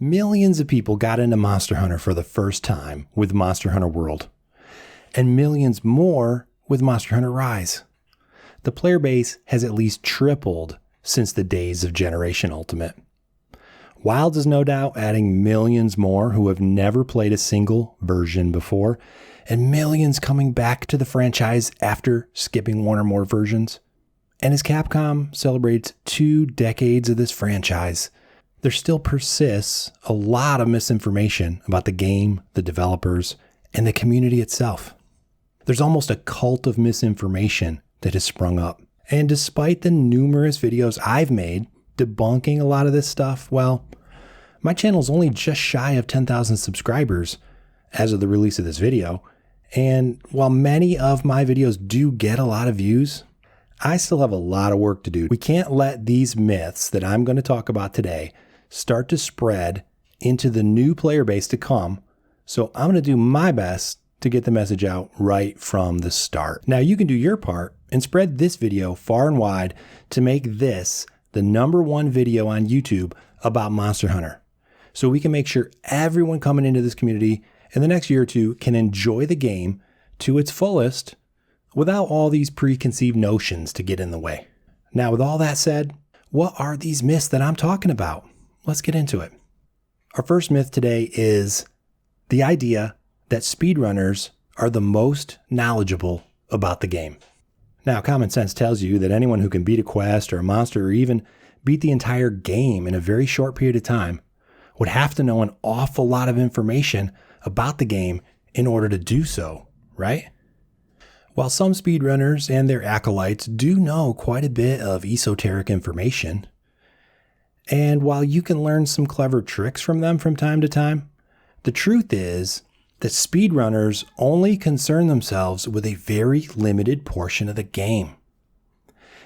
Millions of people got into Monster Hunter for the first time with Monster Hunter World, and millions more with Monster Hunter Rise. The player base has at least tripled since the days of Generation Ultimate. Wilds is no doubt adding millions more who have never played a single version before, and millions coming back to the franchise after skipping one or more versions. And as Capcom celebrates 2 decades of this franchise, there still persists a lot of misinformation about the game, the developers, and the community itself. There's almost a cult of misinformation that has sprung up. And despite the numerous videos I've made debunking a lot of this stuff, well, my channel is only just shy of 10,000 subscribers as of the release of this video. And while many of my videos do get a lot of views, I still have a lot of work to do. We can't let these myths that I'm going to talk about today start to spread into the new player base to come. So I'm going to do my best to get the message out right from the start. Now you can do your part and spread this video far and wide to make this the #1 video on YouTube about Monster Hunter. So we can make sure everyone coming into this community in the next year or two can enjoy the game to its fullest without all these preconceived notions to get in the way. Now, with all that said, what are these myths that I'm talking about? Let's get into it. Our first myth today is the idea that speedrunners are the most knowledgeable about the game. Now, common sense tells you that anyone who can beat a quest or a monster or even beat the entire game in a very short period of time would have to know an awful lot of information about the game in order to do so, right? While some speedrunners and their acolytes do know quite a bit of esoteric information, and while you can learn some clever tricks from them from time to time, the truth is that speedrunners only concern themselves with a very limited portion of the game.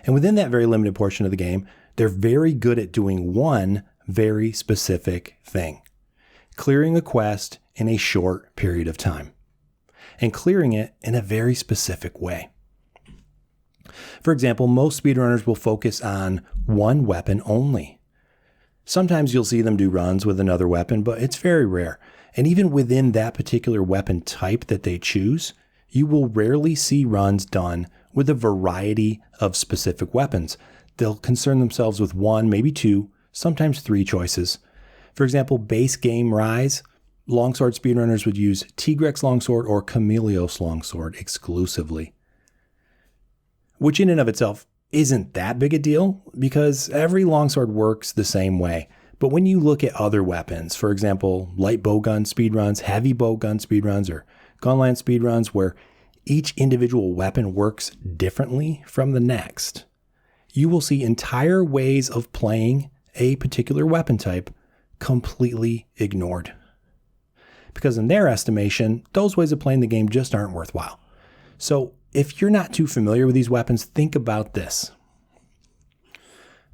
And within that very limited portion of the game, they're very good at doing one very specific thing: clearing a quest in a short period of time, and clearing it in a very specific way. For example, most speedrunners will focus on one weapon only. Sometimes you'll see them do runs with another weapon, but it's very rare. And even within that particular weapon type that they choose, you will rarely see runs done with a variety of specific weapons. They'll concern themselves with 1, maybe 2, sometimes 3 choices. For example, base game Rise, longsword speedrunners would use Tigrex longsword or Chameleos longsword exclusively, which in and of itself isn't that big a deal because every longsword works the same way. But when you look at other weapons, for example, light bowgun speedruns, heavy bowgun speedruns, or gunland speedruns where each individual weapon works differently from the next, you will see entire ways of playing a particular weapon type completely ignored. Because in their estimation, those ways of playing the game just aren't worthwhile. So if you're not too familiar with these weapons, think about this.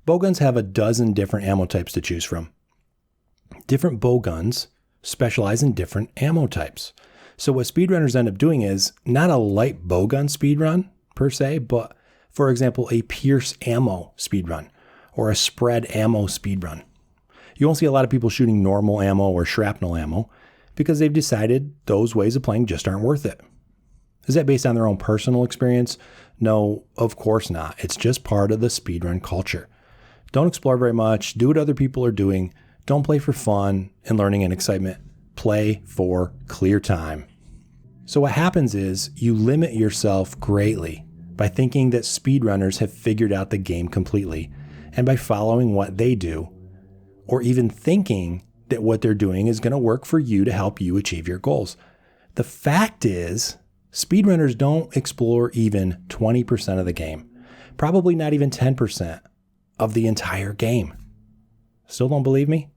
Bowguns have a dozen different ammo types to choose from. Different bowguns specialize in different ammo types. So what speedrunners end up doing is not a light bowgun speedrun per se, but for example, a pierce ammo speedrun or a spread ammo speedrun. You won't see a lot of people shooting normal ammo or shrapnel ammo because they've decided those ways of playing just aren't worth it. Is that based on their own personal experience? No, of course not. It's just part of the speedrun culture. Don't explore very much. Do what other people are doing. Don't play for fun and learning and excitement. Play for clear time. So what happens is you limit yourself greatly by thinking that speedrunners have figured out the game completely and by following what they do, or even thinking that what they're doing is going to work for you to help you achieve your goals. The fact is, speedrunners don't explore even 20% of the game, probably not even 10% of the entire game. Still don't believe me?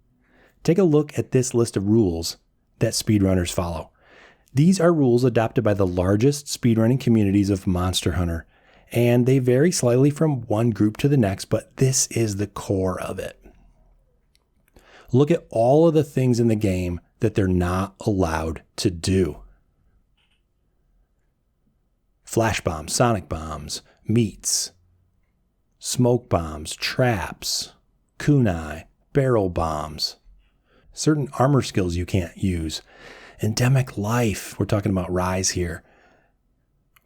Take a look at this list of rules that speedrunners follow. These are rules adopted by the largest speedrunning communities of Monster Hunter, and they vary slightly from one group to the next, but this is the core of it. Look at all of the things in the game that they're not allowed to do. Flash bombs, sonic bombs, meats, smoke bombs, traps, kunai, barrel bombs. certain armor skills you can't use, endemic life. We're talking about Rise here.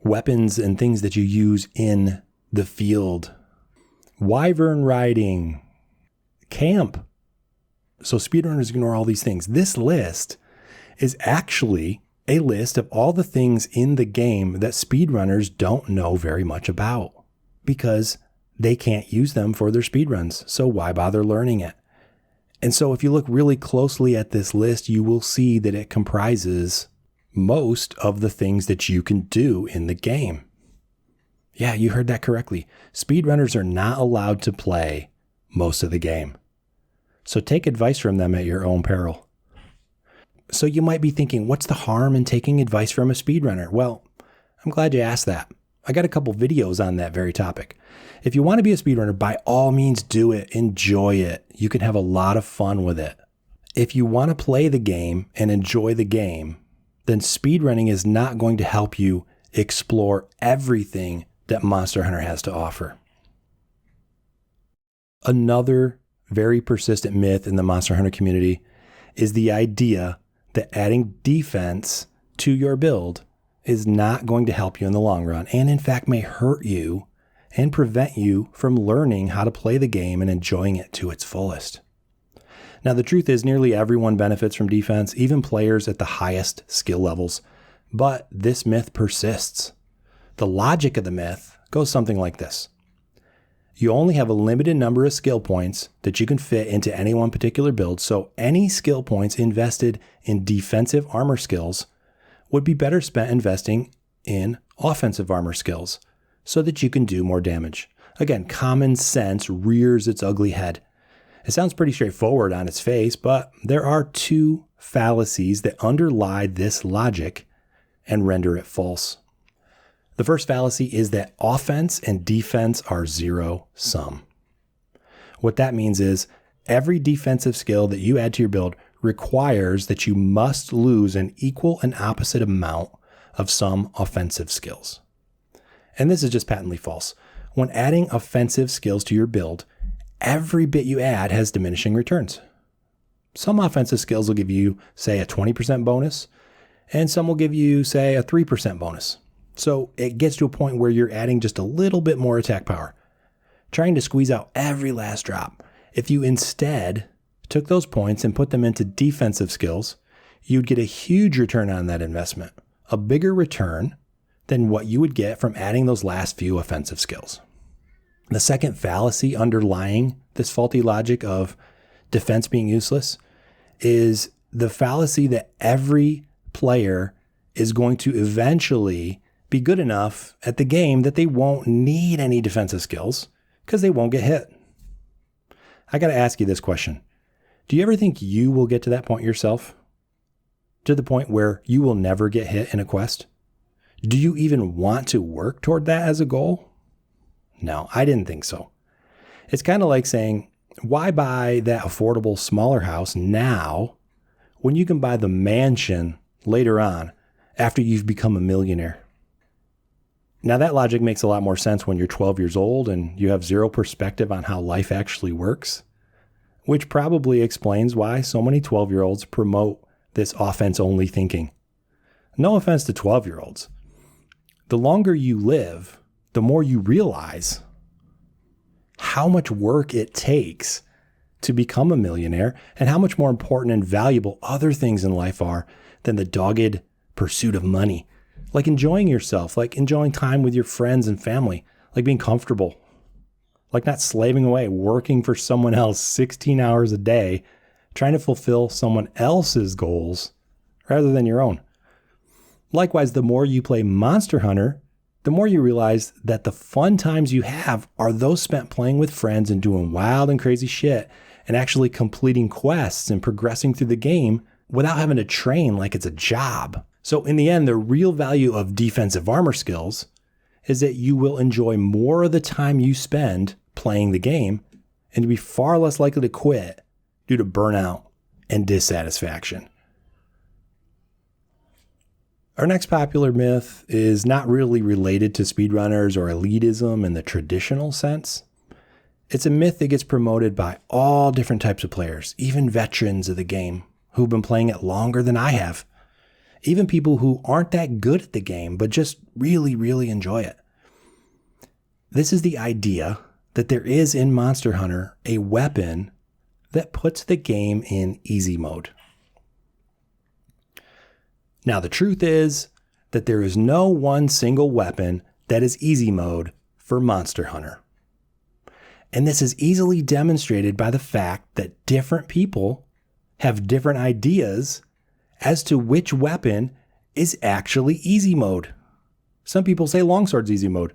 Weapons and things that you use in the field. Wyvern riding. Camp. So speedrunners ignore all these things. This list is actually a list of all the things in the game that speedrunners don't know very much about because they can't use them for their speedruns. So why bother learning it? And so if you look really closely at this list, you will see that it comprises most of the things that you can do in the game. Yeah, you heard that correctly. Speedrunners are not allowed to play most of the game. So take advice from them at your own peril. So you might be thinking, what's the harm in taking advice from a speedrunner? Well, I'm glad you asked that. I got a couple videos on that very topic. If you want to be a speedrunner, by all means do it. Enjoy it. You can have a lot of fun with it. If you want to play the game and enjoy the game, then speedrunning is not going to help you explore everything that Monster Hunter has to offer. Another very persistent myth in the Monster Hunter community is the idea that adding defense to your build is not going to help you in the long run, and in fact may hurt you and prevent you from learning how to play the game and enjoying it to its fullest. Now, the truth is nearly everyone benefits from defense, even players at the highest skill levels, but this myth persists. The logic of the myth goes something like this. You only have a limited number of skill points that you can fit into any one particular build, so any skill points invested in defensive armor skills would be better spent investing in offensive armor skills so that you can do more damage. Again, common sense rears its ugly head. It sounds pretty straightforward on its face, but there are two fallacies that underlie this logic and render it false. The first fallacy is that offense and defense are zero sum. What that means is every defensive skill that you add to your build requires that you must lose an equal and opposite amount of some offensive skills. And this is just patently false. When adding offensive skills to your build, every bit you add has diminishing returns. Some offensive skills will give you, say, a 20% bonus, and some will give you, say, a 3% bonus. So it gets to a point where you're adding just a little bit more attack power, trying to squeeze out every last drop. If you instead took those points and put them into defensive skills, you'd get a huge return on that investment, a bigger return than what you would get from adding those last few offensive skills. The second fallacy underlying this faulty logic of defense being useless is the fallacy that every player is going to eventually be good enough at the game that they won't need any defensive skills because they won't get hit. I got to ask you this question. Do you ever think you will get to that point yourself? To the point where you will never get hit in a quest? Do you even want to work toward that as a goal? No, I didn't think so. It's kind of like saying, why buy that affordable smaller house now when you can buy the mansion later on after you've become a millionaire? Now that logic makes a lot more sense when you're 12 years old and you have zero perspective on how life actually works, which probably explains why so many 12-year-olds promote this offense-only thinking. No offense to 12-year-olds. The longer you live, the more you realize how much work it takes to become a millionaire and how much more important and valuable other things in life are than the dogged pursuit of money. Like enjoying yourself, like enjoying time with your friends and family, like being comfortable, like not slaving away, working for someone else 16 hours a day, trying to fulfill someone else's goals rather than your own. Likewise, the more you play Monster Hunter, the more you realize that the fun times you have are those spent playing with friends and doing wild and crazy shit and actually completing quests and progressing through the game without having to train like it's a job. So in the end, the real value of defensive armor skills is that you will enjoy more of the time you spend playing the game and to be far less likely to quit due to burnout and dissatisfaction. Our next popular myth is not really related to speedrunners or elitism in the traditional sense. It's a myth that gets promoted by all different types of players, even veterans of the game who've been playing it longer than I have. Even people who aren't that good at the game, but just really, really enjoy it. This is the idea that there is in Monster Hunter a weapon that puts the game in easy mode. Now, the truth is that there is no one single weapon that is easy mode for Monster Hunter. And this is easily demonstrated by the fact that different people have different ideas as to which weapon is actually easy mode. Some people say longsword's easy mode.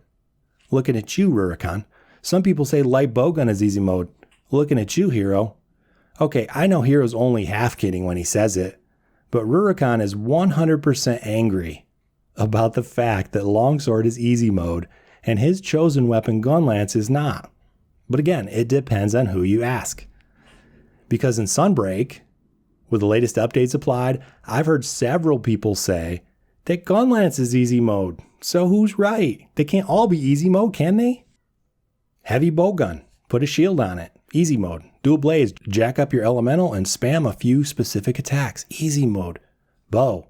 Looking at you, Rurikon. Some people say light bowgun is easy mode. Looking at you, Hero. Okay, I know Hero's only half kidding when he says it, but Rurikon is 100% angry about the fact that longsword is easy mode and his chosen weapon Gunlance is not. But again, it depends on who you ask. Because in Sunbreak, with the latest updates applied, I've heard several people say that Gunlance is easy mode. So who's right? They can't all be easy mode, can they? Heavy bowgun, put a shield on it, easy mode. Dual blades, jack up your elemental and spam a few specific attacks, easy mode. Bow,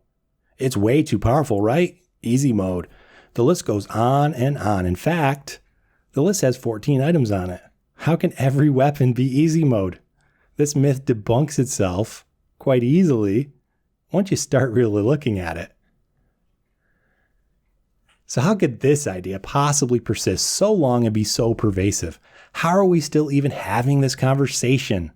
it's way too powerful, right? Easy mode. The list goes on and on. In fact, the list has 14 items on it. How can every weapon be easy mode? This myth debunks itself quite easily once you start really looking at it. So how could this idea possibly persist so long and be so pervasive? How are we still even having this conversation?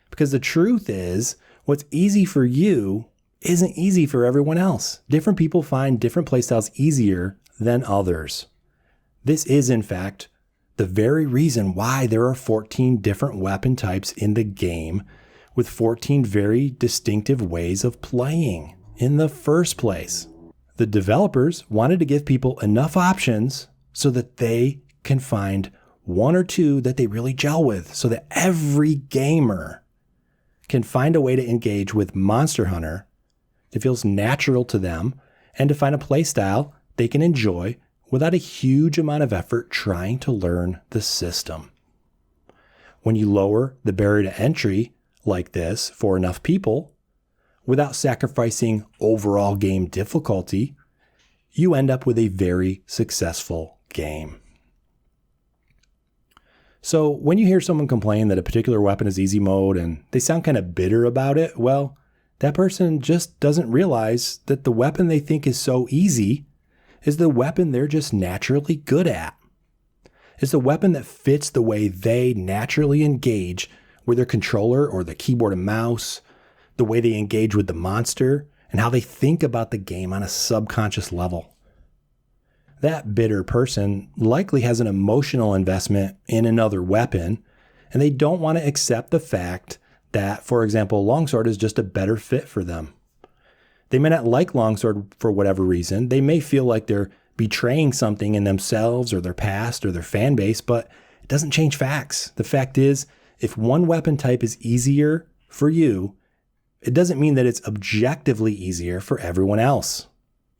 Because the truth is, what's easy for you isn't easy for everyone else. Different people find different playstyles easier than others. This is, in fact, the very reason why there are 14 different weapon types in the game with 14 very distinctive ways of playing in the first place. The developers wanted to give people enough options so that they can find one or two that they really gel with, so that every gamer can find a way to engage with Monster Hunter that feels natural to them and to find a playstyle they can enjoy without a huge amount of effort trying to learn the system. When you lower the barrier to entry like this for enough people, without sacrificing overall game difficulty, you end up with a very successful game. So when you hear someone complain that a particular weapon is easy mode and they sound kind of bitter about it, well, that person just doesn't realize that the weapon they think is so easy is the weapon they're just naturally good at. It's the weapon that fits the way they naturally engage with their controller or the keyboard and mouse, the way they engage with the monster, and how they think about the game on a subconscious level. That bitter person likely has an emotional investment in another weapon, and they don't want to accept the fact that, for example, longsword is just a better fit for them. They may not like longsword for whatever reason. They may feel like they're betraying something in themselves or their past or their fan base, but it doesn't change facts. The fact is, if one weapon type is easier for you, it doesn't mean that it's objectively easier for everyone else.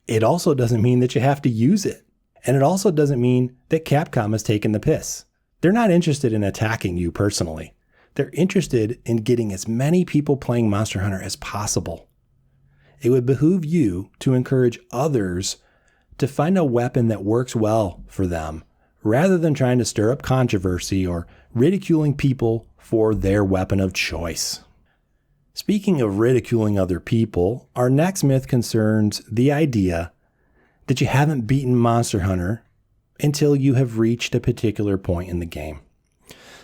It also doesn't mean that you have to use it. And it also doesn't mean that Capcom has taken the piss. They're not interested in attacking you personally. They're interested in getting as many people playing Monster Hunter as possible. It would behoove you to encourage others to find a weapon that works well for them, rather than trying to stir up controversy or ridiculing people for their weapon of choice. Speaking of ridiculing other people, our next myth concerns the idea that you haven't beaten Monster Hunter until you have reached a particular point in the game.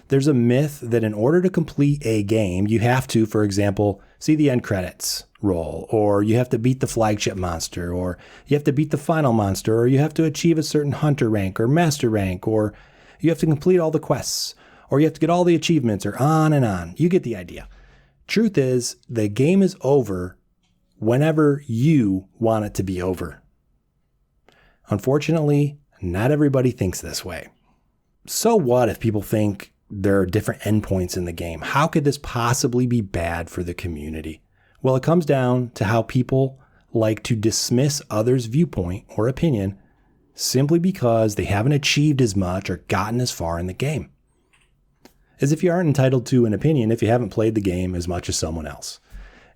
There's a myth that in order to complete a game, you have to, for example, see the end credits roll, or you have to beat the flagship monster, or you have to beat the final monster, or you have to achieve a certain hunter rank or master rank, or you have to complete all the quests, or you have to get all the achievements, or on and on. You get the idea. Truth is, the game is over whenever you want it to be over. Unfortunately, not everybody thinks this way. So what if people think there are different endpoints in the game? How could this possibly be bad for the community? Well, it comes down to how people like to dismiss others' viewpoint or opinion simply because they haven't achieved as much or gotten as far in the game. as if you aren't entitled to an opinion if you haven't played the game as much as someone else.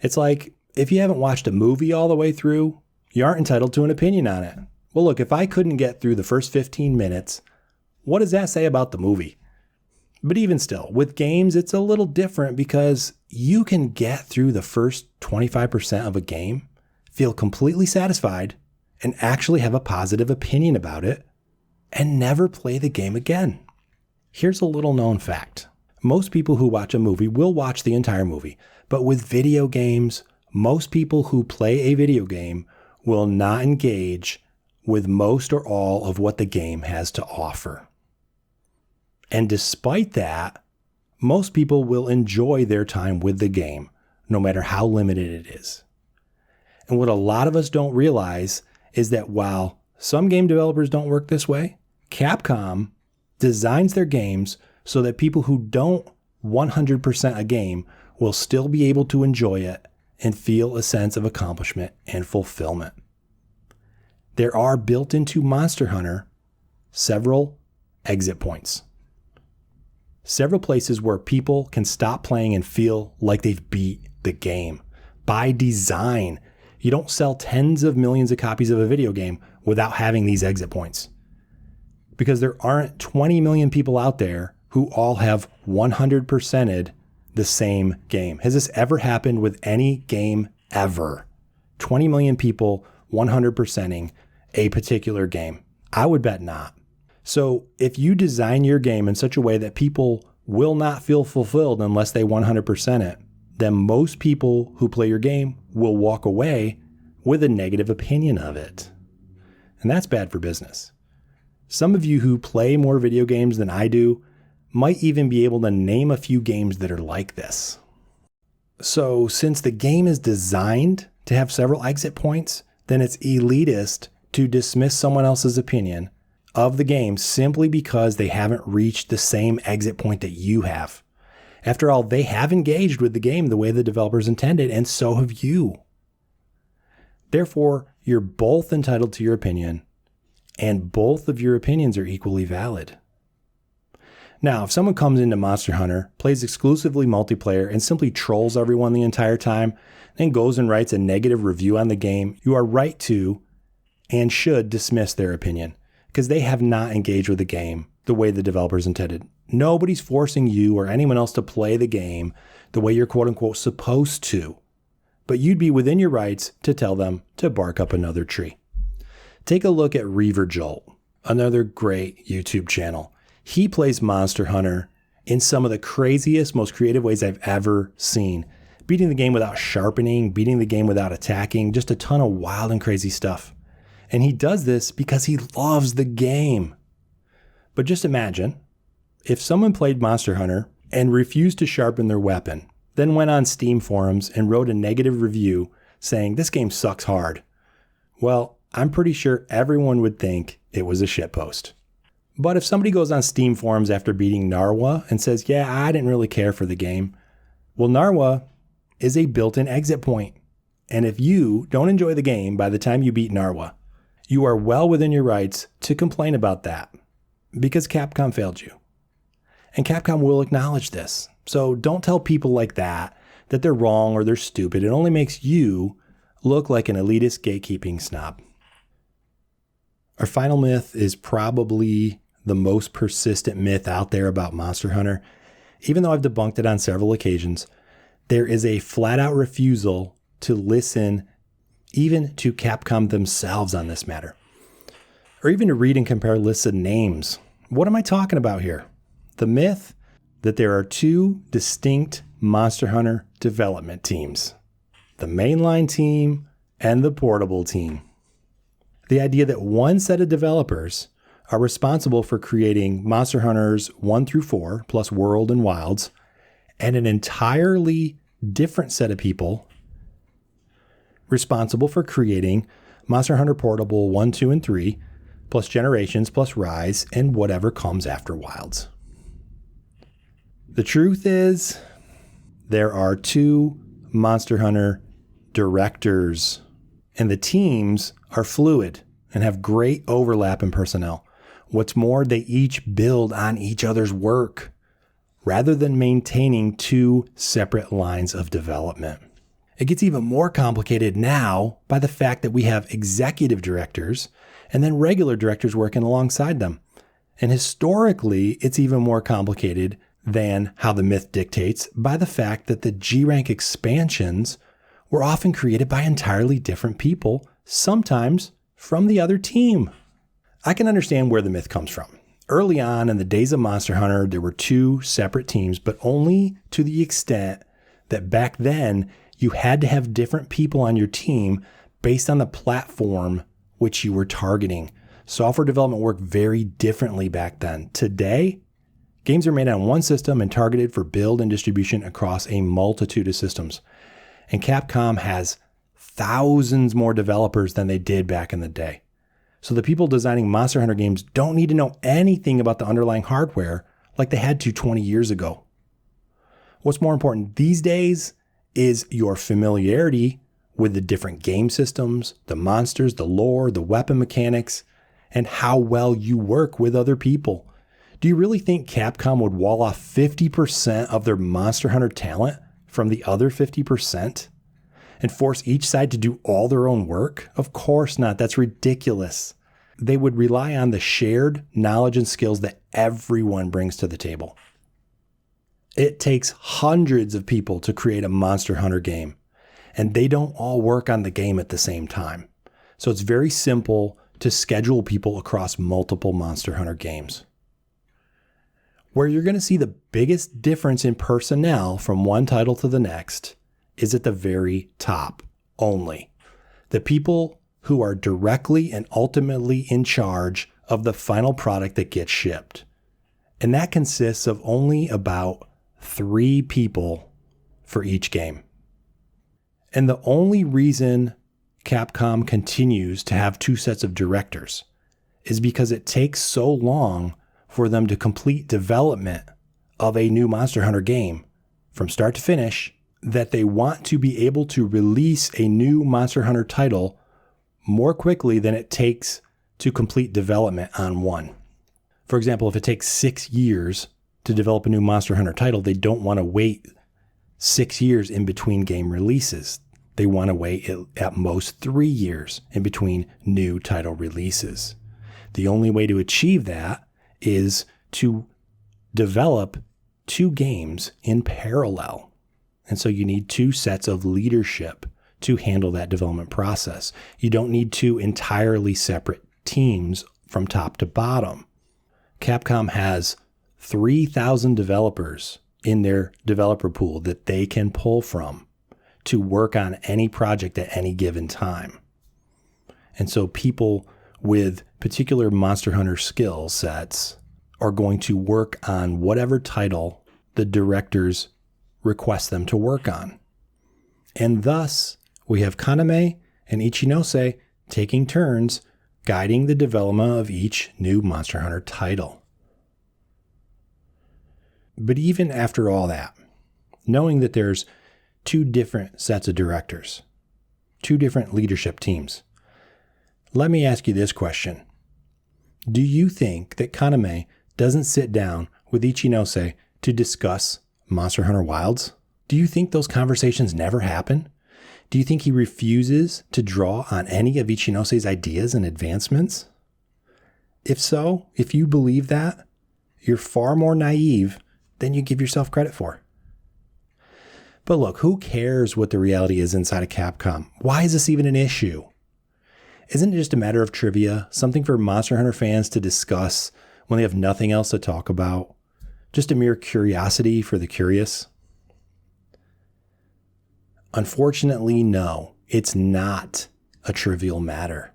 It's like if you haven't watched a movie all the way through, you aren't entitled to an opinion on it. Well, look, if I couldn't get through the first 15 minutes, what does that say about the movie? But even still, with games, it's a little different because you can get through the first 25% of a game, feel completely satisfied, and actually have a positive opinion about it, and never play the game again. Here's a little known fact. Most people who watch a movie will watch the entire movie, but with video games, most people who play a video game will not engage with most or all of what the game has to offer. And despite that, most people will enjoy their time with the game, no matter how limited it is. And what a lot of us don't realize is that while some game developers don't work this way, Capcom designs their games so that people who don't 100% a game will still be able to enjoy it and feel a sense of accomplishment and fulfillment. There are built into Monster Hunter several exit points. Several places where people can stop playing and feel like they've beat the game. By design, you don't sell tens of millions of copies of a video game without having these exit points. Because there aren't 20 million people out there who all have 100%ed the same game. Has this ever happened with any game ever? 20 million people 100%ing a particular game? I would bet not. So if you design your game in such a way that people will not feel fulfilled unless they 100% it, then most people who play your game will walk away with a negative opinion of it. And that's bad for business. Some of you who play more video games than I do might even be able to name a few games that are like this. So since the game is designed to have several exit points, then it's elitist to dismiss someone else's opinion of the game simply because they haven't reached the same exit point that you have. After all, they have engaged with the game the way the developers intended, and so have you. Therefore, you're both entitled to your opinion, and both of your opinions are equally valid. Now, if someone comes into Monster Hunter, plays exclusively multiplayer, and simply trolls everyone the entire time, then goes and writes a negative review on the game, you are right to and should dismiss their opinion, because they have not engaged with the game the way the developers intended. Nobody's forcing you or anyone else to play the game the way you're quote unquote supposed to, but you'd be within your rights to tell them to bark up another tree. Take a look at Reaver Jolt, another great YouTube channel. He plays Monster Hunter in some of the craziest, most creative ways I've ever seen. Beating the game without sharpening, beating the game without attacking, just a ton of wild and crazy stuff. And he does this because he loves the game. But just imagine if someone played Monster Hunter and refused to sharpen their weapon, then went on Steam forums and wrote a negative review saying this game sucks hard. Well, I'm pretty sure everyone would think it was a shitpost. But if somebody goes on Steam forums after beating Narwa and says, yeah, I didn't really care for the game, well, Narwa is a built-in exit point. And if you don't enjoy the game by the time you beat Narwa, you are well within your rights to complain about that because Capcom failed you. And Capcom will acknowledge this. So don't tell people like that they're wrong or they're stupid. It only makes you look like an elitist gatekeeping snob. Our final myth is probably the most persistent myth out there about Monster Hunter. Even though I've debunked it on several occasions, there is a flat out refusal to listen even to Capcom themselves on this matter, or even to read and compare lists of names. What am I talking about here? The myth that there are two distinct Monster Hunter development teams, the mainline team and the portable team. The idea that one set of developers are responsible for creating Monster Hunters 1 through 4, plus World and Wilds, and an entirely different set of people responsible for creating Monster Hunter Portable 1, 2, and 3, plus Generations, plus Rise, and whatever comes after Wilds. The truth is, there are two Monster Hunter directors, and the teams are fluid and have great overlap in personnel. What's more, they each build on each other's work. rather than maintaining two separate lines of development. It gets even more complicated now by the fact that we have executive directors and then regular directors working alongside them. And historically, it's even more complicated than how the myth dictates by the fact that the G-Rank expansions were often created by entirely different people, sometimes from the other team. I can understand where the myth comes from. Early on in the days of Monster Hunter, there were two separate teams, but only to the extent that back then you had to have different people on your team based on the platform which you were targeting. Software development worked very differently back then. Today, games are made on one system and targeted for build and distribution across a multitude of systems. And Capcom has thousands more developers than they did back in the day. So the people designing Monster Hunter games don't need to know anything about the underlying hardware like they had to 20 years ago. What's more important these days is your familiarity with the different game systems, the monsters, the lore, the weapon mechanics, and how well you work with other people. Do you really think Capcom would wall off 50% of their Monster Hunter talent from the other 50% and force each side to do all their own work? Of course not. That's ridiculous. They would rely on the shared knowledge and skills that everyone brings to the table. It takes hundreds of people to create a Monster Hunter game, and they don't all work on the game at the same time. So it's very simple to schedule people across multiple Monster Hunter games. Where you're going to see the biggest difference in personnel from one title to the next is at the very top only. The people who are directly and ultimately in charge of the final product that gets shipped. And that consists of only about 3 people for each game. And the only reason Capcom continues to have 2 sets of directors is because it takes so long for them to complete development of a new Monster Hunter game from start to finish that they want to be able to release a new Monster Hunter title more quickly than it takes to complete development on one. For example, if it takes 6 years to develop a new Monster Hunter title, they don't want to wait 6 years in between game releases. They want to wait at most 3 years in between new title releases. The only way to achieve that is to develop 2 games in parallel. And so you need 2 sets of leadership to handle that development process. You don't need 2 entirely separate teams from top to bottom. Capcom has 3,000 developers in their developer pool that they can pull from to work on any project at any given time. And so people with particular Monster Hunter skill sets are going to work on whatever title the directors request them to work on. And thus, we have Kaname and Ichinose taking turns guiding the development of each new Monster Hunter title. But even after all that, knowing that there's 2 different sets of directors, 2 different leadership teams, let me ask you this question. Do you think that Kaname doesn't sit down with Ichinose to discuss Monster Hunter Wilds? Do you think those conversations never happen? Do you think he refuses to draw on any of Ichinose's ideas and advancements? If so, if you believe that, you're far more naive than you give yourself credit for. But look, who cares what the reality is inside of Capcom? Why is this even an issue? Isn't it just a matter of trivia, something for Monster Hunter fans to discuss when they have nothing else to talk about? Just a mere curiosity for the curious? Unfortunately, no, it's not a trivial matter.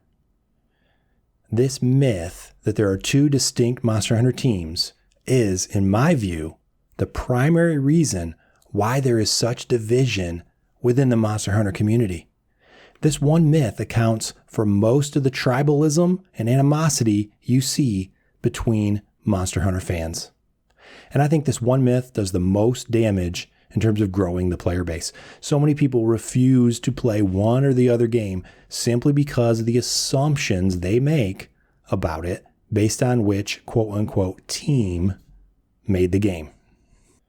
This myth that there are 2 distinct Monster Hunter teams is, in my view, the primary reason why there is such division within the Monster Hunter community. This one myth accounts for most of the tribalism and animosity you see between Monster Hunter fans. And I think this one myth does the most damage in terms of growing the player base. So many people refuse to play one or the other game simply because of the assumptions they make about it based on which quote-unquote team made the game.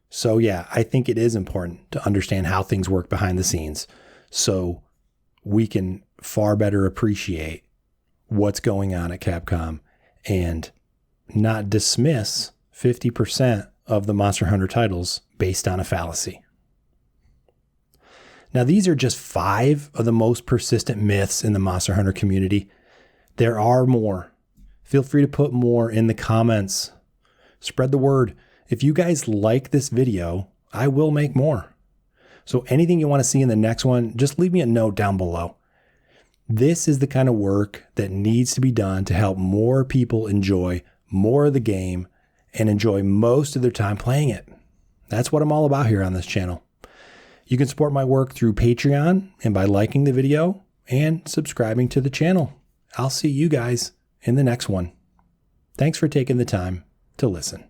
So yeah, I think it is important to understand how things work behind the scenes so we can far better appreciate what's going on at Capcom and not dismiss 50% of the Monster Hunter titles based on a fallacy. Now, these are just 5 of the most persistent myths in the Monster Hunter community. There are more. Feel free to put more in the comments. Spread the word. If you guys like this video, I will make more. So anything you want to see in the next one, just leave me a note down below. This is the kind of work that needs to be done to help more people enjoy more of the game and enjoy most of their time playing it. That's what I'm all about here on this channel. You can support my work through Patreon and by liking the video and subscribing to the channel. I'll see you guys in the next one. Thanks for taking the time to listen.